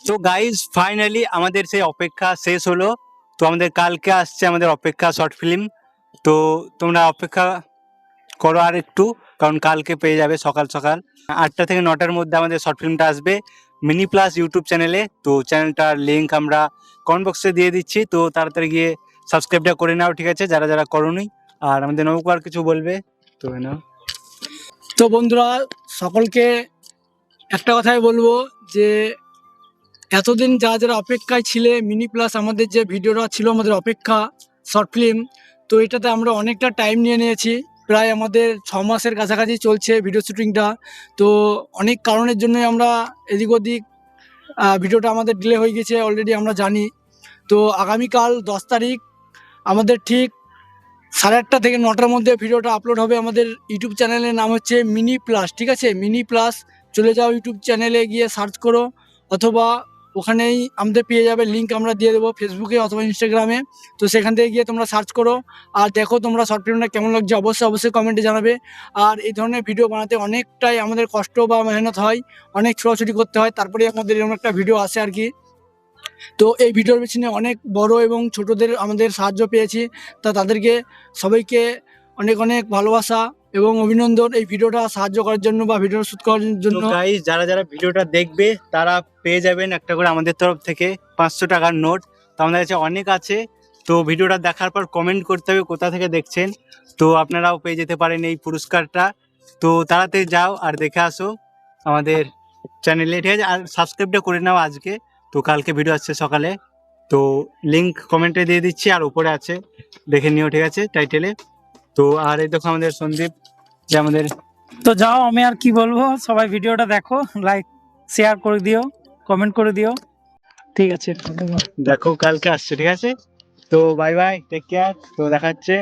তো guys finally আমাদের সেই অপেক্ষা শেষ হলো। তো আমাদের কালকে আসছে আমাদের অপেক্ষা শর্ট ফিল্ম। তো তোমরা অপেক্ষা করো আর একটু, কারণ কালকে পেয়ে যাবে সকাল সকাল 8টা থেকে 9টার মধ্যে আমাদের শর্ট ফিল্মটা আসবে মিনি প্লাস ইউটিউব চ্যানেলে। তো চ্যানেলটার লিঙ্ক আমরা কমেন্ট বক্সে দিয়ে দিচ্ছি, তো তাড়াতাড়ি গিয়ে সাবস্ক্রাইবটা করে নাও, ঠিক আছে, যারা যারা করোনি। আর আমাদের নৌকো আর কিছু বলবে তো নাও। তো বন্ধুরা, সকলকে একটা কথাই বলবো যে এতদিন যারা যারা অপেক্ষায় ছিলে মিনি প্লাস আমাদের যে ভিডিওটা ছিল আমাদের অপেক্ষা শর্ট ফিল্ম, তো এটাতে আমরা অনেকটা টাইম নিয়ে নিয়েছি। প্রায় আমাদের 6 মাসের কাছাকাছি চলছে ভিডিও শুটিংটা। তো অনেক কারণের জন্যই আমরা এদিক ওদিক ভিডিওটা আমাদের ডিলে হয়ে গেছে অলরেডি আমরা জানি। তো আগামীকাল 10 তারিখ আমাদের ঠিক 8:30 থেকে 9টার মধ্যে ভিডিওটা আপলোড হবে। আমাদের ইউটিউব চ্যানেলের নাম হচ্ছে মিনি প্লাস, ঠিক আছে, মিনি প্লাস। চলে যাও ইউটিউব চ্যানেলে গিয়ে সার্চ করো, অথবা ওখানেই আমাদের পেয়ে যাবে, লিঙ্ক আমরা দিয়ে দেবো ফেসবুকে অথবা ইনস্টাগ্রামে। তো সেখান থেকে গিয়ে তোমরা সার্চ করো আর দেখো তোমরা শর্ট ফিল্মটা কেমন লাগছে, অবশ্যই কমেন্টে জানাবে। আর এই ধরনের ভিডিও বানাতে অনেকটাই আমাদের কষ্ট বা মেহনত হয়, অনেক ছোটাছুটি করতে হয়, তারপরে আমাদের এরকম একটা ভিডিও আসে আর কি। তো এই ভিডিওর পিছনে অনেক বড় এবং ছোটদের আমাদের সাহায্য পেয়েছি। তা তাদেরকে সবাইকে অনেক অনেক ভালোবাসা এবং অভিনন্দন এই ভিডিওটা সাহায্য করার জন্য বা ভিডিও শুট করার জন্য। গাইজ যারা যারা ভিডিওটা দেখবে তারা পেয়ে যাবেন একটা করে আমাদের তরফ থেকে 500 টাকার নোট। তো আমাদের কাছে অনেক আছে। তো ভিডিওটা দেখার পর কমেন্ট করতে হবে কোথা থেকে দেখছেন, তো আপনারাও পেয়ে যেতে পারেন এই পুরস্কারটা। তো তাড়াতাড়ি যাও আর দেখে আসো আমাদের চ্যানেলে, ঠিক আছে, আর সাবস্ক্রাইবটা করে নাও আজকে। তো কালকে ভিডিও আসছে সকালে, তো লিঙ্ক কমেন্টে দিয়ে দিচ্ছি আর উপরে আছে, দেখে নিও, ঠিক আছে, টাইটেলে। তো আর এই দেখো আমাদের সন্দীপ, যে আমাদের। তো যাও, আমি আর কি বলবো, সবাই ভিডিওটা দেখো, লাইক শেয়ার করে দিও, কমেন্ট করে দিও, ঠিক আছে। দেখো কালকে আসছে, ঠিক আছে। তো বাই বাই, টেক কেয়ার, তো দেখা হচ্ছে।